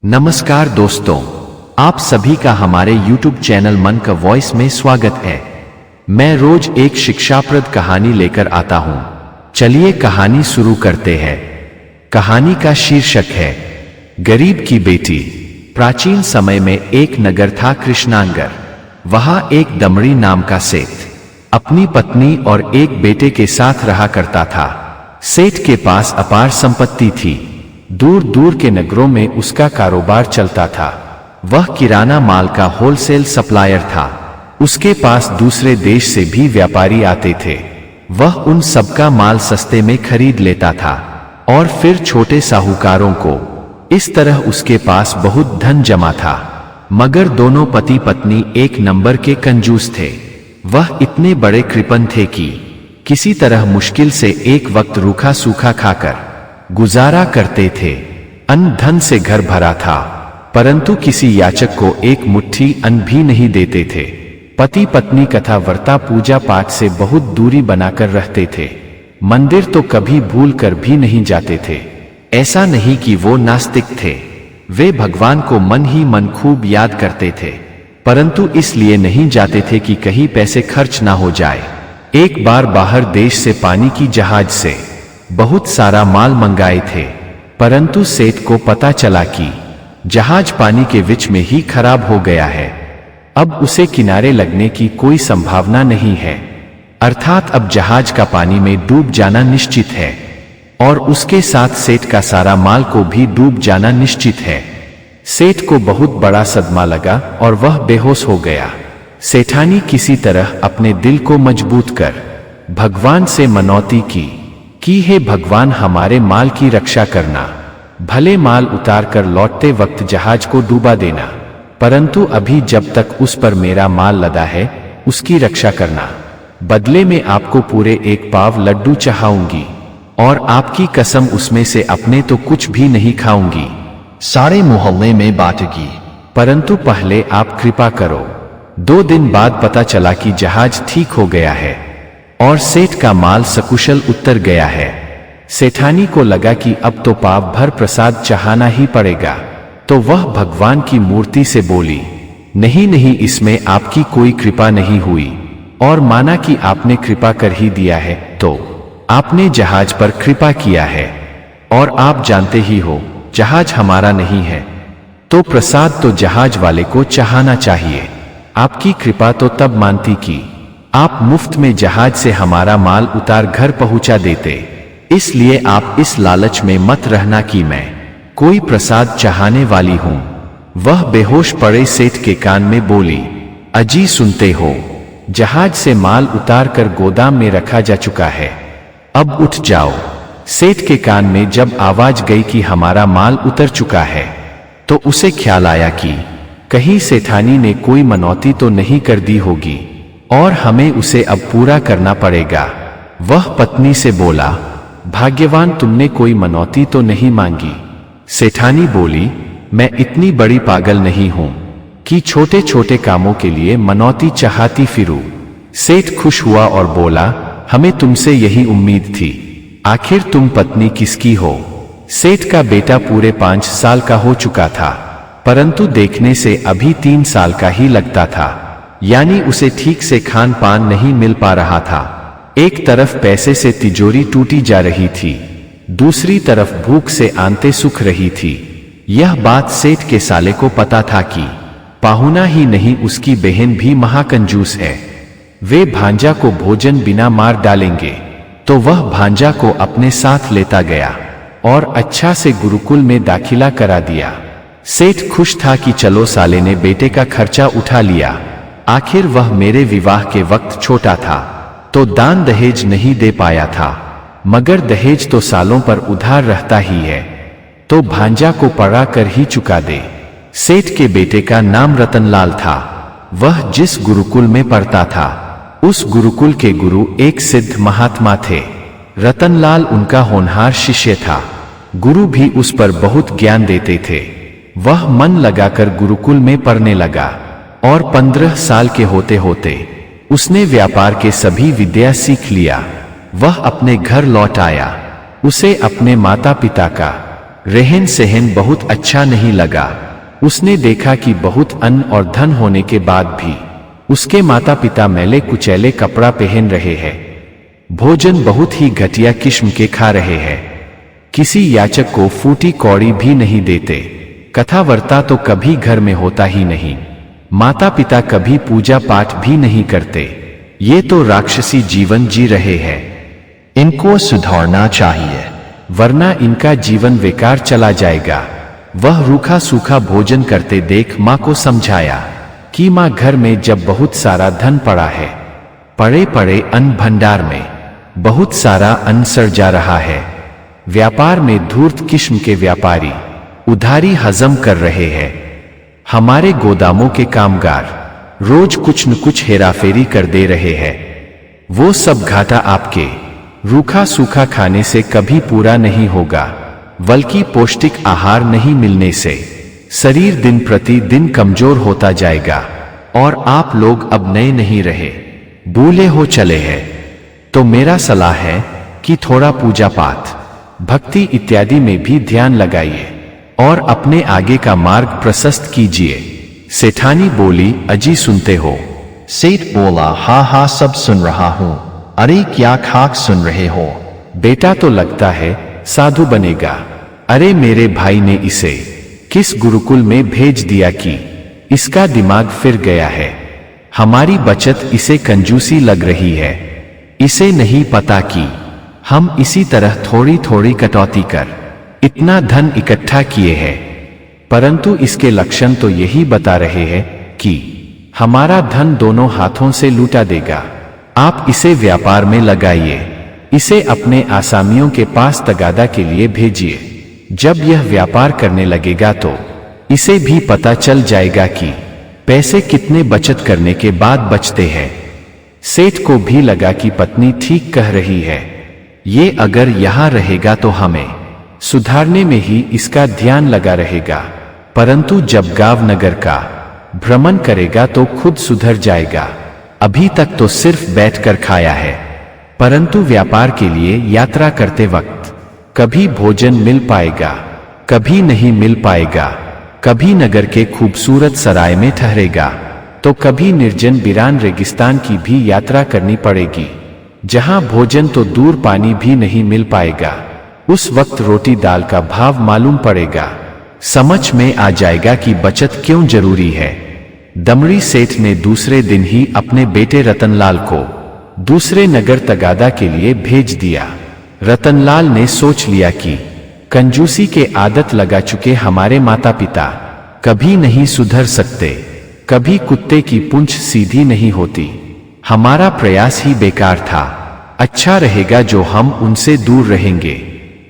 नमस्कार दोस्तों, आप सभी का हमारे YouTube चैनल मन का वॉइस में स्वागत है। मैं रोज एक शिक्षाप्रद कहानी लेकर आता हूं। चलिए कहानी शुरू करते हैं। कहानी का शीर्षक है गरीब की बेटी। प्राचीन समय में एक नगर था कृष्णांगर। वहां एक दमड़ी नाम का सेठ अपनी पत्नी और एक बेटे के साथ रहा करता था। सेठ के पास अपार संपत्ति थी। दूर दूर के नगरों में उसका कारोबार चलता था। वह किराना माल का होलसेल सप्लायर था। उसके पास दूसरे देश से भी व्यापारी आते थे। वह उन सबका माल सस्ते में खरीद लेता था और फिर छोटे साहूकारों को। इस तरह उसके पास बहुत धन जमा था। मगर दोनों पति पत्नी एक नंबर के कंजूस थे। वह इतने बड़े कृपण थे कि किसी तरह मुश्किल से एक वक्त रूखा सूखा खाकर गुजारा करते थे। अन्न धन से घर भरा था, परंतु किसी याचक को एक मुट्ठी अन्न भी नहीं देते थे। पति पत्नी कथा वर्ता पूजा पाठ से बहुत दूरी बनाकर रहते थे। मंदिर तो कभी भूल कर भी नहीं जाते थे। ऐसा नहीं कि वो नास्तिक थे, वे भगवान को मन ही मन खूब याद करते थे, परंतु इसलिए नहीं जाते थे कि कहीं पैसे खर्च ना हो जाए। एक बार बाहर देश से पानी की जहाज से बहुत सारा माल मंगाए थे, परंतु सेठ को पता चला कि जहाज पानी के बीच में ही खराब हो गया है। अब उसे किनारे लगने की कोई संभावना नहीं है, अर्थात अब जहाज का पानी में डूब जाना निश्चित है और उसके साथ सेठ का सारा माल को भी डूब जाना निश्चित है। सेठ को बहुत बड़ा सदमा लगा और वह बेहोश हो गया। सेठानी किसी तरह अपने दिल को मजबूत कर भगवान से मनौती की हे भगवान, हमारे माल की रक्षा करना। भले माल उतार कर लौटते वक्त जहाज को डूबा देना, परंतु अभी जब तक उस पर मेरा माल लदा है उसकी रक्षा करना। बदले में आपको पूरे एक पाव लड्डू चढ़ाऊंगी और आपकी कसम उसमें से अपने तो कुछ भी नहीं खाऊंगी, सारे मोहल्ले में बांटूंगी, परंतु पहले आप कृपा करो। 2 दिन बाद पता चला कि जहाज ठीक हो गया है और सेठ का माल सकुशल उतर गया है। सेठानी को लगा कि अब तो पाव भर प्रसाद चढ़ाना ही पड़ेगा, तो वह भगवान की मूर्ति से बोली, नहीं नहीं, इसमें आपकी कोई कृपा नहीं हुई और माना कि आपने कृपा कर ही दिया है, तो आपने जहाज पर कृपा किया है और आप जानते ही हो जहाज हमारा नहीं है, तो प्रसाद तो जहाज वाले को चढ़ाना चाहिए। आपकी कृपा तो तब मानती कि आप मुफ्त में जहाज से हमारा माल उतार घर पहुंचा देते। इसलिए आप इस लालच में मत रहना कि मैं कोई प्रसाद चढ़ाने वाली हूं। वह बेहोश पड़े सेठ के कान में बोली, अजी सुनते हो, जहाज से माल उतार कर गोदाम में रखा जा चुका है, अब उठ जाओ। सेठ के कान में जब आवाज गई कि हमारा माल उतर चुका है, तो उसे ख्याल आया कि कहीं सेठानी ने कोई मनौती तो नहीं कर दी होगी और हमें उसे अब पूरा करना पड़ेगा। वह पत्नी से बोला, भाग्यवान, तुमने कोई मनौती तो नहीं मांगी। सेठानी बोली, मैं इतनी बड़ी पागल नहीं हूं कि छोटे छोटे कामों के लिए मनौती चाहती फिरूं। सेठ खुश हुआ और बोला, हमें तुमसे यही उम्मीद थी। आखिर तुम पत्नी किसकी हो? सेठ का बेटा पूरे 5 साल का हो चुका था, परंतु देखने से अभी 3 साल का ही लगता था, यानी उसे ठीक से खान पान नहीं मिल पा रहा था। एक तरफ पैसे से तिजोरी टूटी जा रही थी, दूसरी तरफ भूख से आंतें सूख रही थी। यह बात सेठ के साले को पता था कि पाहुना ही नहीं, उसकी बहन भी महाकंजूस है। वे भांजा को भोजन बिना मार डालेंगे, तो वह भांजा को अपने साथ लेता गया और अच्छा से गुरुकुल में दाखिला करा दिया। सेठ खुश था कि चलो साले ने बेटे का खर्चा उठा लिया। आखिर वह मेरे विवाह के वक्त छोटा था तो दान दहेज नहीं दे पाया था, मगर दहेज तो सालों पर उधार रहता ही है, तो भांजा को पड़ा कर ही चुका दे। सेठ के बेटे का नाम रतनलाल था। वह जिस गुरुकुल में पढ़ता था उस गुरुकुल के गुरु एक सिद्ध महात्मा थे। रतनलाल उनका होनहार शिष्य था। गुरु भी उस पर बहुत ज्ञान देते थे। वह मन लगाकर गुरुकुल में पढ़ने लगा और 15 साल के होते होते उसने व्यापार के सभी विद्या सीख लिया। वह अपने घर लौट आया। उसे अपने माता पिता का रहन सहन बहुत अच्छा नहीं लगा। उसने देखा कि बहुत अन्न और धन होने के बाद भी उसके माता पिता मैले कुचैले कपड़ा पहन रहे हैं, भोजन बहुत ही घटिया किस्म के खा रहे हैं, किसी याचक को फूटी कौड़ी भी नहीं देते, कथा वार्ता तो कभी घर में होता ही नहीं, माता पिता कभी पूजा पाठ भी नहीं करते। ये तो राक्षसी जीवन जी रहे हैं, इनको सुधारना चाहिए वरना इनका जीवन बेकार चला जाएगा। वह रूखा सूखा भोजन करते देख माँ को समझाया कि माँ, घर में जब बहुत सारा धन पड़ा है, पड़े पड़े अन्न भंडार में बहुत सारा अन्न सड़ जा रहा है, व्यापार में धूर्त किस्म के व्यापारी उधारी हजम कर रहे हैं, हमारे गोदामों के कामगार रोज कुछ न कुछ हेराफेरी कर दे रहे हैं, वो सब घाटा आपके रूखा सूखा खाने से कभी पूरा नहीं होगा, बल्कि पौष्टिक आहार नहीं मिलने से शरीर दिन प्रति दिन कमजोर होता जाएगा और आप लोग अब नए नहीं रहे, बूढ़े हो चले हैं। तो मेरा सलाह है कि थोड़ा पूजा पाठ, भक्ति इत्यादि में भी ध्यान लगाइए और अपने आगे का मार्ग प्रशस्त कीजिए। सेठानी बोली, अजी सुनते हो? सेठ बोला, हाँ हाँ सब सुन रहा हूँ। अरे क्या खाक सुन रहे हो? बेटा तो लगता है साधु बनेगा। अरे मेरे भाई ने इसे किस गुरुकुल में भेज दिया कि इसका दिमाग फिर गया है, हमारी बचत इसे कंजूसी लग रही है। इसे नहीं पता कि हम इसी तरह थोड़ी थोड़ी कटौती कर इतना धन इकट्ठा किए हैं, परंतु इसके लक्षण तो यही बता रहे हैं कि हमारा धन दोनों हाथों से लूटा देगा। आप इसे व्यापार में लगाइए, इसे अपने आसामियों के पास तगादा के लिए भेजिए। जब यह व्यापार करने लगेगा तो इसे भी पता चल जाएगा कि पैसे कितने बचत करने के बाद बचते हैं। सेठ को भी लगा कि पत्नी ठीक कह रही है, ये अगर यहाँ रहेगा तो हमें सुधारने में ही इसका ध्यान लगा रहेगा, परंतु जब गांव नगर का भ्रमण करेगा तो खुद सुधर जाएगा। अभी तक तो सिर्फ बैठकर खाया है, परंतु व्यापार के लिए यात्रा करते वक्त कभी भोजन मिल पाएगा, कभी नहीं मिल पाएगा, कभी नगर के खूबसूरत सराय में ठहरेगा तो कभी निर्जन वीरान रेगिस्तान की भी यात्रा करनी पड़ेगी, जहां भोजन तो दूर पानी भी नहीं मिल पाएगा। उस वक्त रोटी दाल का भाव मालूम पड़ेगा, समझ में आ जाएगा कि बचत क्यों जरूरी है। दमड़ी सेठ ने दूसरे दिन ही अपने बेटे रतनलाल को दूसरे नगर तगादा के लिए भेज दिया। रतनलाल ने सोच लिया कि कंजूसी के आदत लगा चुके हमारे माता पिता कभी नहीं सुधर सकते, कभी कुत्ते की पूंछ सीधी नहीं होती, हमारा प्रयास ही बेकार था। अच्छा रहेगा जो हम उनसे दूर रहेंगे।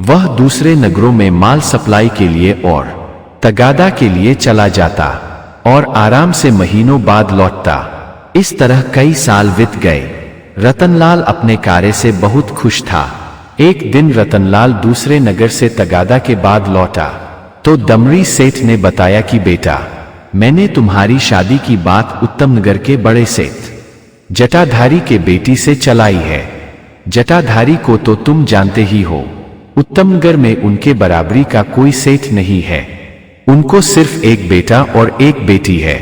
वह दूसरे नगरों में माल सप्लाई के लिए और तगादा के लिए चला जाता और आराम से महीनों बाद लौटता। इस तरह कई साल बीत गए। रतनलाल अपने कार्य से बहुत खुश था। एक दिन रतनलाल दूसरे नगर से तगादा के बाद लौटा तो दमड़ी सेठ ने बताया कि बेटा, मैंने तुम्हारी शादी की बात उत्तमनगर के बड़े सेठ जटाधारी के बेटी से चलाई है। जटाधारी को तो तुम जानते ही हो, उत्तमनगर में उनके बराबरी का कोई सेठ नहीं है। उनको सिर्फ एक बेटा और एक बेटी है।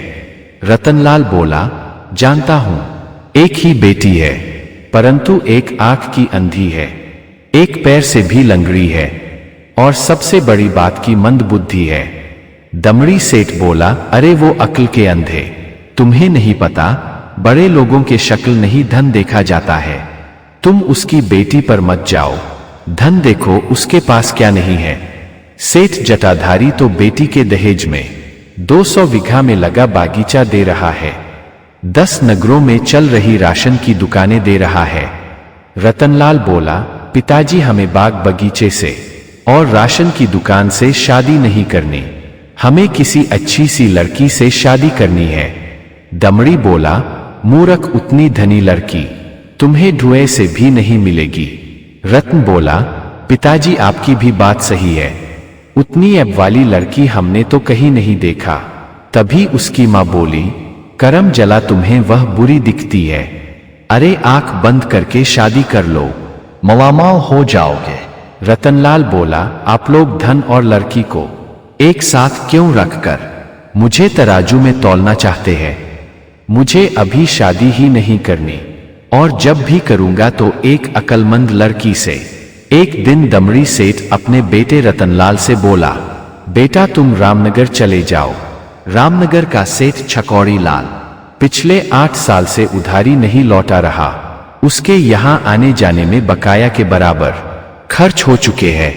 रतनलाल बोला, जानता हूं, एक ही बेटी है, परंतु एक आंख की अंधी है, एक पैर से भी लंगड़ी है और सबसे बड़ी बात की मंद बुद्धि है। दमड़ी सेठ बोला, अरे वो अक्ल के अंधे, तुम्हें नहीं पता, बड़े लोगों के शक्ल नहीं धन देखा जाता है। तुम उसकी बेटी पर मत जाओ, धन देखो उसके पास क्या नहीं है। सेठ जटाधारी तो बेटी के दहेज में 200 बीघा में लगा बागीचा दे रहा है, 10 नगरों में चल रही राशन की दुकानें दे रहा है। रतनलाल बोला, पिताजी हमें बाग बगीचे से और राशन की दुकान से शादी नहीं करनी, हमें किसी अच्छी सी लड़की से शादी करनी है। दमड़ी बोला, मूर्ख, उतनी धनी लड़की तुम्हें ढूंढे से भी नहीं मिलेगी। रत्न बोला, पिताजी आपकी भी बात सही है, उतनी ऐब वाली लड़की हमने तो कहीं नहीं देखा। तभी उसकी मां बोली, करम जला तुम्हें वह बुरी दिखती है, अरे आंख बंद करके शादी कर लो, मालामाल हो जाओगे। रतनलाल बोला, आप लोग धन और लड़की को एक साथ क्यों रखकर मुझे तराजू में तौलना चाहते हैं? मुझे अभी शादी ही नहीं करनी, और जब भी करूंगा तो एक अक्लमंद लड़की से। एक दिन दमड़ी सेठ अपने बेटे रतनलाल से बोला, बेटा तुम रामनगर चले जाओ। रामनगर का सेठ छकौड़ी लाल पिछले 8 साल से उधारी नहीं लौटा रहा। उसके यहाँ आने जाने में बकाया के बराबर खर्च हो चुके हैं।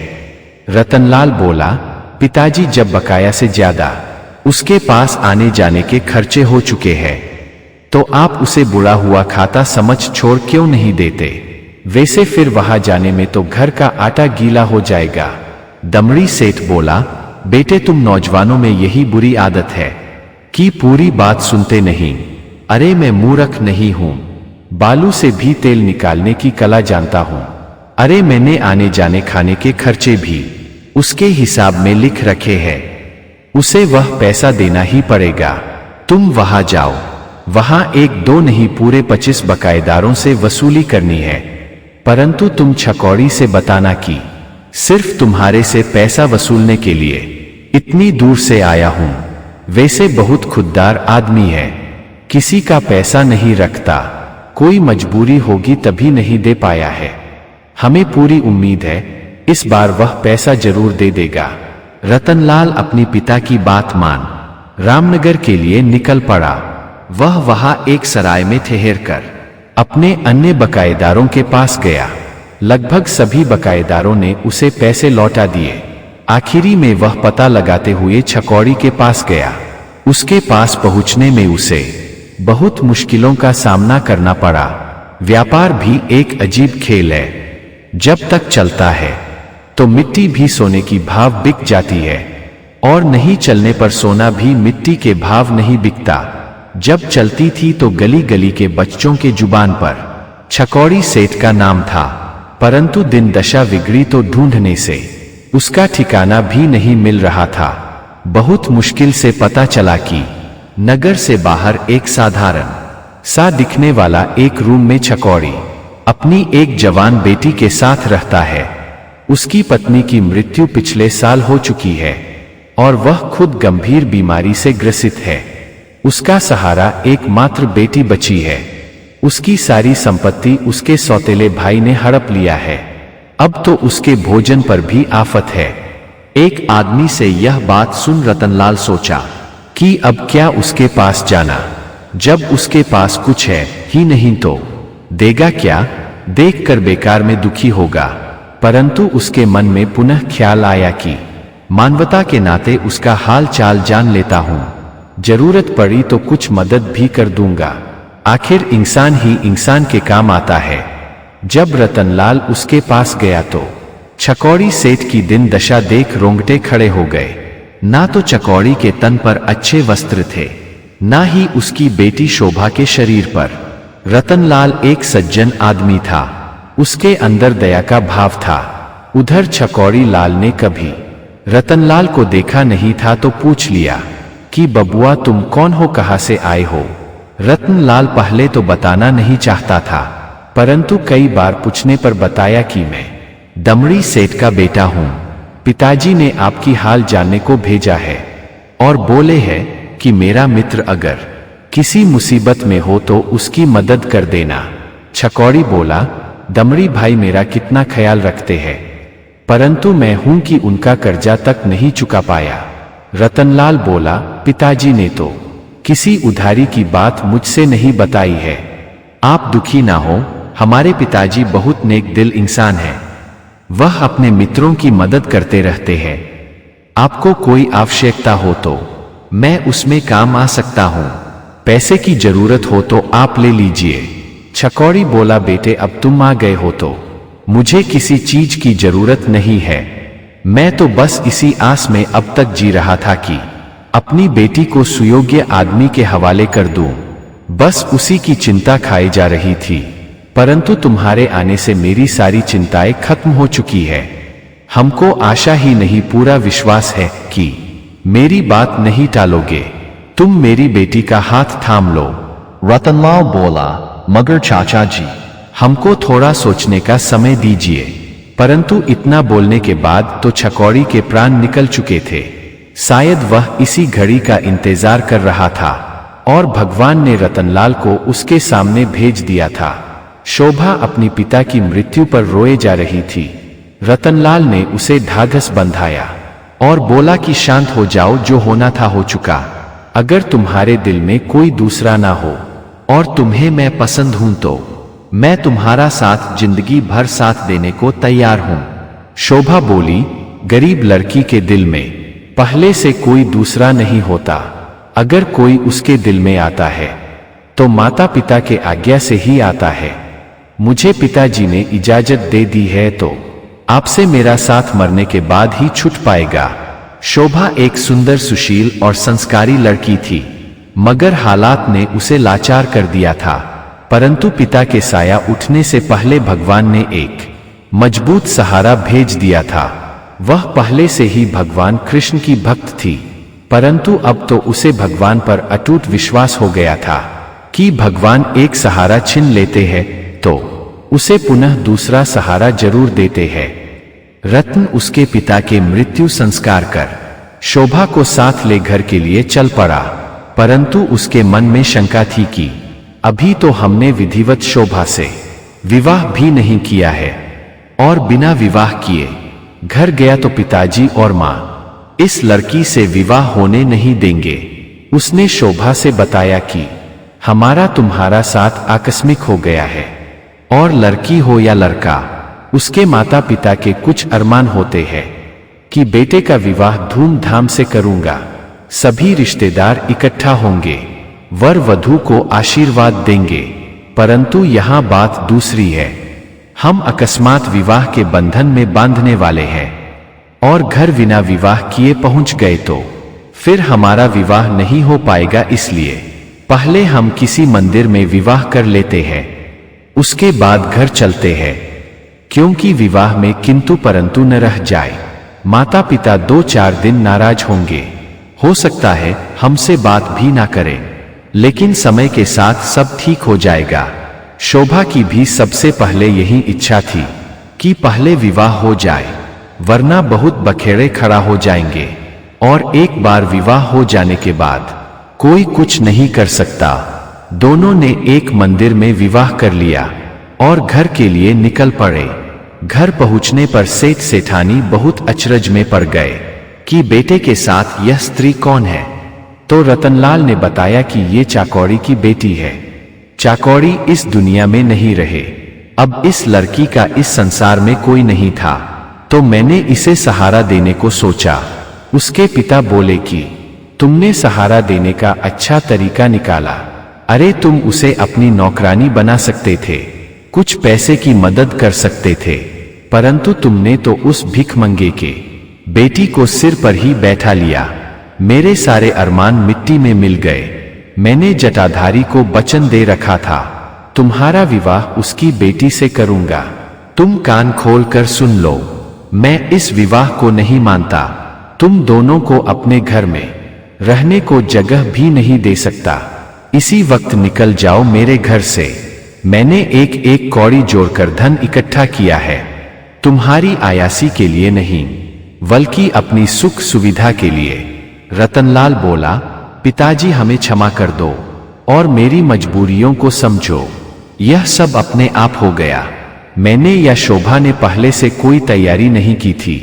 रतनलाल बोला, पिताजी जब बकाया से ज्यादा उसके पास आने जाने के खर्चे हो चुके हैं तो आप उसे बुरा हुआ खाता समझ छोड़ क्यों नहीं देते? वैसे फिर वहां जाने में तो घर का आटा गीला हो जाएगा। दमड़ी सेठ बोला, बेटे तुम नौजवानों में यही बुरी आदत है कि पूरी बात सुनते नहीं। अरे मैं मूर्ख नहीं हूं, बालू से भी तेल निकालने की कला जानता हूं। अरे मैंने आने जाने खाने के खर्चे भी उसके हिसाब में लिख रखे हैं, उसे वह पैसा देना ही पड़ेगा। तुम वहां जाओ, वहां 1-2 नहीं पूरे 25 बकायेदारों से वसूली करनी है। परंतु तुम छकौड़ी से बताना कि सिर्फ तुम्हारे से पैसा वसूलने के लिए इतनी दूर से आया हूं। वैसे बहुत खुददार आदमी है, किसी का पैसा नहीं रखता, कोई मजबूरी होगी तभी नहीं दे पाया है। हमें पूरी उम्मीद है इस बार वह पैसा जरूर दे देगा। रतनलाल अपनी पिता की बात मान रामनगर के लिए निकल पड़ा। वह वहां एक सराय में ठहर कर अपने अन्य बकायेदारों के पास गया। लगभग सभी बकायेदारों ने उसे पैसे लौटा दिए। आखिरी में वह पता लगाते हुए छकौड़ी के पास गया। उसके पास पहुंचने में उसे बहुत मुश्किलों का सामना करना पड़ा। व्यापार भी एक अजीब खेल है, जब तक चलता है तो मिट्टी भी सोने की भाव बिक जाती है, और नहीं चलने पर सोना भी मिट्टी के भाव नहीं बिकता। जब चलती थी तो गली गली के बच्चों के जुबान पर छकौड़ी सेठ का नाम था, परंतु दिन दशा बिगड़ी तो ढूंढने से उसका ठिकाना भी नहीं मिल रहा था। बहुत मुश्किल से पता चला कि नगर से बाहर एक साधारण सा दिखने वाला एक रूम में छकौड़ी अपनी एक जवान बेटी के साथ रहता है। उसकी पत्नी की मृत्यु पिछले साल हो चुकी है और वह खुद गंभीर बीमारी से ग्रसित है। उसका सहारा एकमात्र बेटी बची है। उसकी सारी संपत्ति उसके सौतेले भाई ने हड़प लिया है। अब तो उसके भोजन पर भी आफत है। एक आदमी से यह बात सुन रतनलाल सोचा कि अब क्या उसके पास जाना, जब उसके पास कुछ है ही नहीं तो देगा क्या? देखकर बेकार में दुखी होगा। परंतु उसके मन में पुनः ख्याल आया कि मानवता के नाते उसका हाल चाल जान लेता हूं, जरूरत पड़ी तो कुछ मदद भी कर दूंगा। आखिर इंसान ही इंसान के काम आता है। जब रतनलाल उसके पास गया तो छकौड़ी सेठ की दिन दशा देख रोंगटे खड़े हो गए। ना तो छकौड़ी के तन पर अच्छे वस्त्र थे, ना ही उसकी बेटी शोभा के शरीर पर। रतनलाल एक सज्जन आदमी था, उसके अंदर दया का भाव था। उधर छकौड़ी लाल ने कभी रतनलाल को देखा नहीं था तो पूछ लिया कि बबुआ तुम कौन हो, कहां से आए हो? रतनलाल पहले तो बताना नहीं चाहता था, परंतु कई बार पूछने पर बताया कि मैं दमड़ी सेठ का बेटा हूं। पिताजी ने आपकी हाल जानने को भेजा है और बोले हैं कि मेरा मित्र अगर किसी मुसीबत में हो तो उसकी मदद कर देना। छकौड़ी बोला, दमड़ी भाई मेरा कितना ख्याल रखते हैं, परंतु मैं हूं कि उनका कर्जा तक नहीं चुका पाया। रतनलाल बोला, पिताजी ने तो किसी उधारी की बात मुझसे नहीं बताई है। आप दुखी ना हो, हमारे पिताजी बहुत नेक दिल इंसान हैं। वह अपने मित्रों की मदद करते रहते हैं। आपको कोई आवश्यकता हो तो मैं उसमें काम आ सकता हूं। पैसे की जरूरत हो तो आप ले लीजिए। छकौड़ी बोला, बेटे अब तुम आ गए हो तो मुझे किसी चीज की जरूरत नहीं है। मैं तो बस इसी आस में अब तक जी रहा था कि अपनी बेटी को सुयोग्य आदमी के हवाले कर दूं। बस उसी की चिंता खाई जा रही थी, परंतु तुम्हारे आने से मेरी सारी चिंताएं खत्म हो चुकी है। हमको आशा ही नहीं पूरा विश्वास है कि मेरी बात नहीं टालोगे। तुम मेरी बेटी का हाथ थाम लो। रतनलाल बोला, मगर चाचा जी हमको थोड़ा सोचने का समय दीजिए। परंतु इतना बोलने के बाद तो चकौड़ी के प्राण निकल चुके थे। शायद वह इसी घड़ी का इंतजार कर रहा था और भगवान ने रतनलाल को उसके सामने भेज दिया था। शोभा अपनी पिता की मृत्यु पर रोए जा रही थी। रतनलाल ने उसे ढाढ़स बंधाया और बोला कि शांत हो जाओ, जो होना था हो चुका। अगर तुम्हारे दिल में कोई दूसरा ना हो और तुम्हें मैं पसंद हूं तो मैं तुम्हारा साथ जिंदगी भर साथ देने को तैयार हूं। शोभा बोली, गरीब लड़की के दिल में पहले से कोई दूसरा नहीं होता। अगर कोई उसके दिल में आता है तो माता पिता के आज्ञा से ही आता है। मुझे पिताजी ने इजाजत दे दी है तो आपसे मेरा साथ मरने के बाद ही छूट पाएगा। शोभा एक सुंदर, सुशील और संस्कारी लड़की थी, मगर हालात ने उसे लाचार कर दिया था। परंतु पिता के साया उठने से पहले भगवान ने एक मजबूत सहारा भेज दिया था। वह पहले से ही भगवान कृष्ण की भक्त थी, परंतु अब तो उसे भगवान पर अटूट विश्वास हो गया था कि भगवान एक सहारा छीन लेते हैं तो उसे पुनः दूसरा सहारा जरूर देते हैं। रत्न उसके पिता के मृत्यु संस्कार कर शोभा को साथ ले घर के लिए चल पड़ा, परंतु उसके मन में शंका थी कि अभी तो हमने विधिवत शोभा से विवाह भी नहीं किया है और बिना विवाह किए घर गया तो पिताजी और माँ इस लड़की से विवाह होने नहीं देंगे। उसने शोभा से बताया कि हमारा तुम्हारा साथ आकस्मिक हो गया है और लड़की हो या लड़का, उसके माता पिता के कुछ अरमान होते हैं कि बेटे का विवाह धूमधाम से करूंगा, सभी रिश्तेदार इकट्ठा होंगे, वर वधू को आशीर्वाद देंगे। परंतु यहाँ बात दूसरी है, हम अकस्मात विवाह के बंधन में बांधने वाले हैं और घर बिना विवाह किए पहुंच गए तो फिर हमारा विवाह नहीं हो पाएगा। इसलिए पहले हम किसी मंदिर में विवाह कर लेते हैं, उसके बाद घर चलते हैं, क्योंकि विवाह में किंतु परंतु न रह जाए। माता पिता 2-4 दिन नाराज होंगे, हो सकता है हमसे बात भी ना करें, लेकिन समय के साथ सब ठीक हो जाएगा। शोभा की भी सबसे पहले यही इच्छा थी कि पहले विवाह हो जाए, वरना बहुत बखेड़े खड़ा हो जाएंगे और एक बार विवाह हो जाने के बाद कोई कुछ नहीं कर सकता। दोनों ने एक मंदिर में विवाह कर लिया और घर के लिए निकल पड़े। घर पहुंचने पर सेठ सेठानी बहुत अचरज में पड़ गए कि बेटे के साथ यह स्त्री कौन है। तो रतनलाल ने बताया कि ये चाकौड़ी की बेटी है। चाकौड़ी इस दुनिया में नहीं रहे, अब इस लड़की का इस संसार में कोई नहीं था, तो मैंने इसे सहारा देने को सोचा। उसके पिता बोले कि तुमने सहारा देने का अच्छा तरीका निकाला। अरे तुम उसे अपनी नौकरानी बना सकते थे, कुछ पैसे की मदद कर सकते थे, परंतु तुमने तो उस भिखमंगे के बेटी को सिर पर ही बैठा लिया। मेरे सारे अरमान मिट्टी में मिल गए। मैंने जटाधारी को वचन दे रखा था, तुम्हारा विवाह उसकी बेटी से करूंगा। तुम कान खोल कर सुन लो, मैं इस विवाह को नहीं मानता। तुम दोनों को अपने घर में रहने को जगह भी नहीं दे सकता। इसी वक्त निकल जाओ मेरे घर से। मैंने एक एक कौड़ी जोड़कर धन इकट्ठा किया है, तुम्हारी आयासी के लिए नहीं, बल्कि अपनी सुख सुविधा के लिए। रतनलाल बोला, पिताजी हमें क्षमा कर दो और मेरी मजबूरियों को समझो। यह सब अपने आप हो गया, मैंने या शोभा ने पहले से कोई तैयारी नहीं की थी।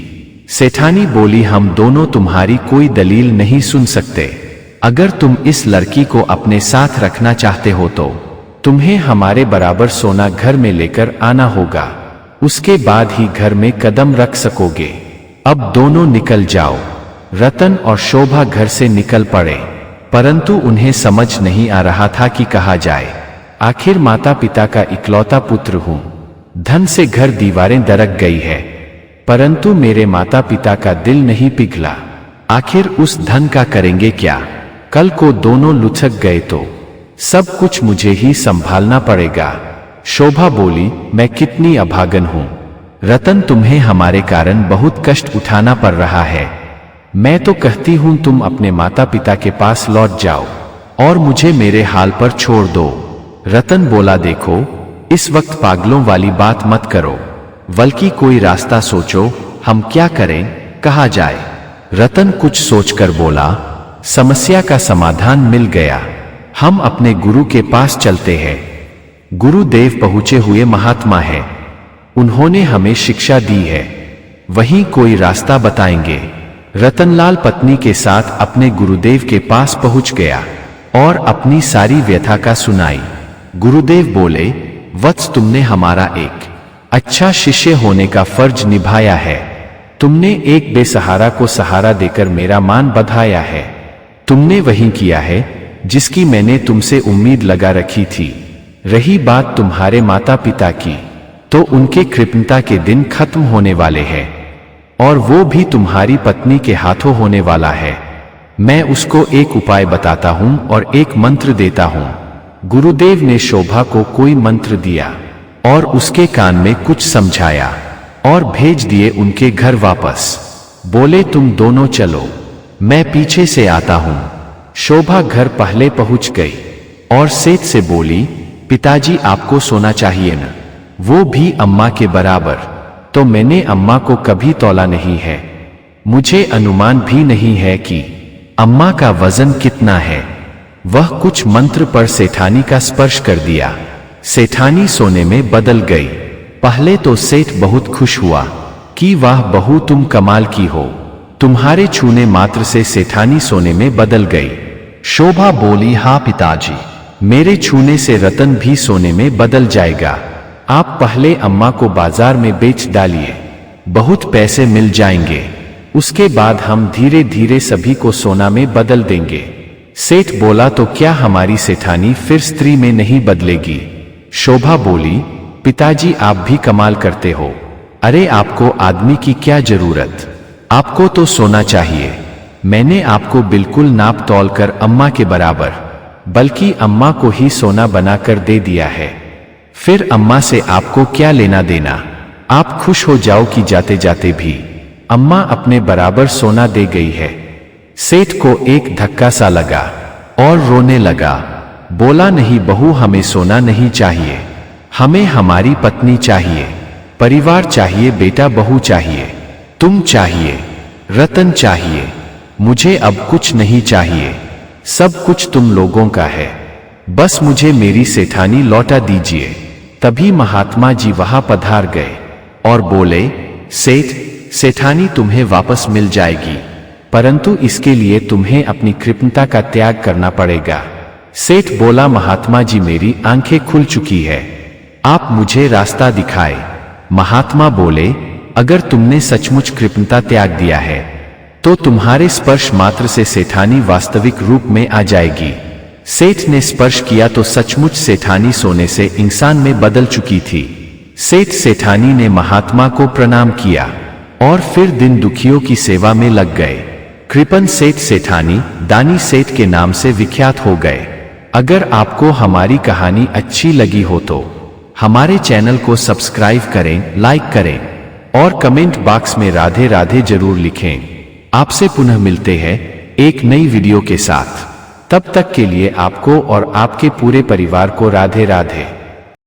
सेठानी बोली, हम दोनों तुम्हारी कोई दलील नहीं सुन सकते। अगर तुम इस लड़की को अपने साथ रखना चाहते हो तो तुम्हें हमारे बराबर सोना घर में लेकर आना होगा, उसके बाद ही घर में कदम रख सकोगे। अब दोनों निकल जाओ। रतन और शोभा घर से निकल पड़े, परंतु उन्हें समझ नहीं आ रहा था कि कहा जाए। आखिर माता पिता का इकलौता पुत्र हूं, धन से घर दीवारें दरक गई है, परंतु मेरे माता पिता का दिल नहीं पिघला। आखिर उस धन का करेंगे क्या? कल को दोनों लुचक गए तो सब कुछ मुझे ही संभालना पड़ेगा। शोभा बोली, मैं कितनी अभागन हूं रतन, तुम्हें हमारे कारण बहुत कष्ट उठाना पड़ रहा है। मैं तो कहती हूं तुम अपने माता पिता के पास लौट जाओ और मुझे मेरे हाल पर छोड़ दो। रतन बोला, देखो इस वक्त पागलों वाली बात मत करो, बल्कि कोई रास्ता सोचो, हम क्या करें, कहा जाए। रतन कुछ सोचकर बोला, समस्या का समाधान मिल गया, हम अपने गुरु के पास चलते हैं। गुरुदेव पहुंचे हुए महात्मा है, उन्होंने हमें शिक्षा दी है, वहीं कोई रास्ता बताएंगे। रतनलाल पत्नी के साथ अपने गुरुदेव के पास पहुंच गया और अपनी सारी व्यथा का सुनाई। गुरुदेव बोले, वत्स, तुमने हमारा एक अच्छा शिष्य होने का फर्ज निभाया है। तुमने एक बेसहारा को सहारा देकर मेरा मान बढ़ाया है। तुमने वही किया है जिसकी मैंने तुमसे उम्मीद लगा रखी थी। रही बात तुम्हारे माता पिता की, तो उनके कृपणता के दिन खत्म होने वाले हैं, और वो भी तुम्हारी पत्नी के हाथों होने वाला है। मैं उसको एक उपाय बताता हूं और एक मंत्र देता हूं। गुरुदेव ने शोभा को कोई मंत्र दिया और उसके कान में कुछ समझाया और भेज दिए उनके घर वापस। बोले, तुम दोनों चलो, मैं पीछे से आता हूं। शोभा घर पहले पहुंच गई और सेठ से बोली, पिताजी आपको सोना चाहिए न, वो भी अम्मा के बराबर। तो मैंने अम्मा को कभी तौला नहीं है, मुझे अनुमान भी नहीं है कि अम्मा का वजन कितना है। वह कुछ मंत्र पर सेठानी का स्पर्श कर दिया, सेठानी सोने में बदल गई। पहले तो सेठ बहुत खुश हुआ कि वाह बहू, तुम कमाल की हो, तुम्हारे छूने मात्र से सेठानी सोने में बदल गई। शोभा बोली, हाँ पिताजी, मेरे छूने से रतन भी सोने में बदल जाएगा। आप पहले अम्मा को बाजार में बेच डालिए, बहुत पैसे मिल जाएंगे, उसके बाद हम धीरे धीरे सभी को सोना में बदल देंगे। सेठ बोला, तो क्या हमारी सेठानी फिर स्त्री में नहीं बदलेगी? शोभा बोली, पिताजी आप भी कमाल करते हो। अरे आपको आदमी की क्या जरूरत, आपको तो सोना चाहिए। मैंने आपको बिल्कुल नाप तौल कर अम्मा के बराबर, बल्कि अम्मा को ही सोना बनाकर दे दिया है। फिर अम्मा से आपको क्या लेना देना? आप खुश हो जाओ कि जाते जाते भी अम्मा अपने बराबर सोना दे गई है। सेठ को एक धक्का सा लगा और रोने लगा। बोला, नहीं बहू, हमें सोना नहीं चाहिए, हमें हमारी पत्नी चाहिए, परिवार चाहिए, बेटा बहू चाहिए, तुम चाहिए, रतन चाहिए। मुझे अब कुछ नहीं चाहिए, सब कुछ तुम लोगों का है, बस मुझे मेरी सेठानी लौटा दीजिए। तभी महात्मा जी वहां पधार गए और बोले, सेठ, सेठानी तुम्हें वापस मिल जाएगी, परंतु इसके लिए तुम्हें अपनी कृपणता का त्याग करना पड़ेगा। सेठ बोला, महात्मा जी मेरी आंखें खुल चुकी है, आप मुझे रास्ता दिखाए। महात्मा बोले, अगर तुमने सचमुच कृपणता त्याग दिया है तो तुम्हारे स्पर्श मात्र से सेठानी वास्तविक रूप में आ जाएगी। सेठ ने स्पर्श किया तो सचमुच सेठानी सोने से इंसान में बदल चुकी थी। सेठ सेठानी ने महात्मा को प्रणाम किया और फिर दिन दुखियों की सेवा में लग गए। कृपण सेठ सेठानी दानी सेठ के नाम से विख्यात हो गए। अगर आपको हमारी कहानी अच्छी लगी हो तो हमारे चैनल को सब्सक्राइब करें, लाइक करें और कमेंट बॉक्स में राधे राधे जरूर लिखें। आपसे पुनः मिलते हैं एक नई वीडियो के साथ। तब तक के लिए आपको और आपके पूरे परिवार को राधे राधे।